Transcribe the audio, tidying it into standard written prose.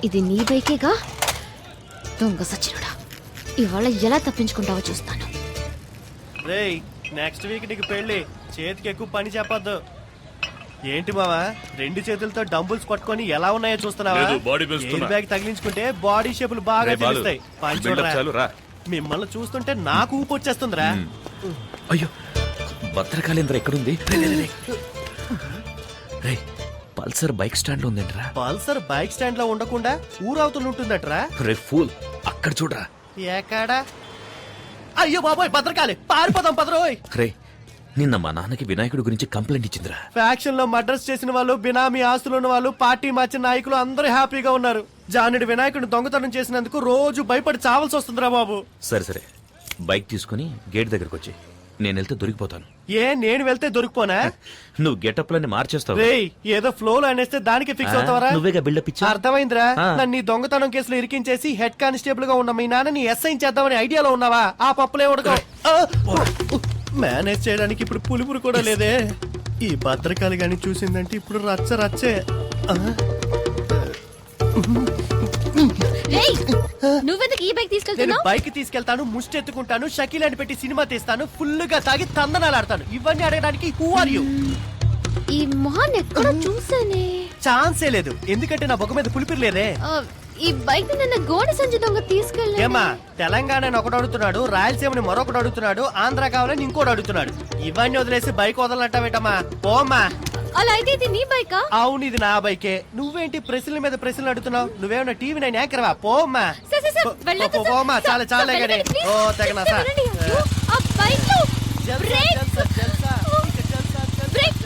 ఇది నీ బైకేగా? దొంగ సచ్చినుడా, ఇవాళ ఎలా తప్పించుకుంటావో చూస్తాను. రేయ్, నెక్స్ట్ వీక్ నీకు పెళ్లి, చేతికి ఎక్కువ పని చెప్పొద్దు. ఏంటి మావా, 2 చేతులతో డంబుల్స్ పట్టుకొని ఎలా ఉన్నాయో చూస్తున్నావా? ఎయిర్ బ్యాగ్ తగిలించుకుంటే బాడీ షేపులు బాగా తెలుస్తాయి. పని చూడరా. మిమ్మల్ని చూస్తుంటే నాకు ఊపు వచ్చేస్తుందిరా. అయ్యో, భద్రకాళేంద్ర ఎక్కడుంది? రే, పల్సర్ బైక్ స్టాండ్ లో ఉందేంట్రా? పల్సర్ బైక్ స్టాండ్ లో ఉండకుండా ఊరవుతులు ఉంటుందట్రా. రే ఫూల్, అక్కడ చూడరా. ఎక్కడా? అయ్యో బాబోయ్, భద్రకాళి, పారిపోదాం పదరోయ్. రే, నిన్న మా నాన్నకి వినాయకుడి గురించి కంప్లైంట్ ఇచ్చిందిరా. ఫ్యాక్షన్ లో మర్డర్స్ చేసిన వాళ్ళు, బినామీ ఆస్తులు ఉన్న వాళ్ళు, పార్టీ మార్చిన నాయకులు అందరూ హ్యాపీగా ఉన్నారు. జానుడి వినాయకుడిని దొంగతనం చేసినందుకు రోజు భయపడి చావాల్సి వస్తుందిరా బాబు. సరే సరే, బైక్ తీసుకుని గేట్ దగ్గరకు వచ్చి, నేను వెళ్తే దొరికిపోతాను. ఏ, నేను వెళ్తే దొరికిపోనా? నువ్వు గెటప్ లని మార్చేస్తావు. రేయ్, ఏదో ఫ్లో లో అనేస్తే దానికి ఫిక్స్ అవుతావరా? నువ్వేగా బిల్డప్ ఇచ్చా. అర్థమైందిరా. నన్ను ఈ దొంగతనం కేసులో ఇరికించేసి హెడ్ కానిస్టేబుల్ గా ఉన్న మీ నాన్నని ఎస్ఐ చేద్దామని ఐడియాలో ఉన్నావా? ఆ పప్పులే ఉడక. మేనేజ్ చేయడానికి ఇప్పుడు పులుపురు కూడా లేదే. ఈ భద్రకాళి గాని చూసిందంటే ఇప్పుడు రచ్చ రచ్చే. నువ్వెందుకు ఈ బైక్ నేను తీసుకెళ్తున్నావు? బైక్ తీసుకెళ్తాను, ముష్టెత్తుకుంటాను, షకీల్ అని పెట్టి సినిమా తీస్తాను, ఫుల్ గా తాగి తందనాలు ఆడతాను. ఇవన్నీ అడగడానికి హూ ఆర్ యూ? ఈ మొహాన్ని ఎక్కడ చూసానే? ఛాన్సే లేదు, ఎందుకంటే నా బొగ్గ మీద పులిపిరి లేదే. ఈ బైక్ నిన్న గోడ సంచి దొంగ తీసుకెళ్ళా. ఏమా, తెలంగాణ ఒకడు అడుగుతున్నాడు, రాయలసీమని మరొకడు అడుగుతున్నాడు, ఆంధ్ర కావాలని ఇంకోటి అడుగుతున్నాడు. ఇవన్నీ వదిలేసి బైక్ వదలనంటావేటమ్మా? పోమ్మా. అలా అయితే ఇది నీ బైకా? అవును, ఇది నా బైకే. నువ్వేంటి ప్రశ్నల మీద ప్రశ్నలు అడుగుతున్నావు? నువ్వేమన్నా టీవీ నైన్ యాంకర్వా? పోమ్మా. పోమ్మా, చాలా చాలా కానీ. ఓ తెగనా సార్. ఆ బైక్ లో బ్రేక్. బ్రేక్.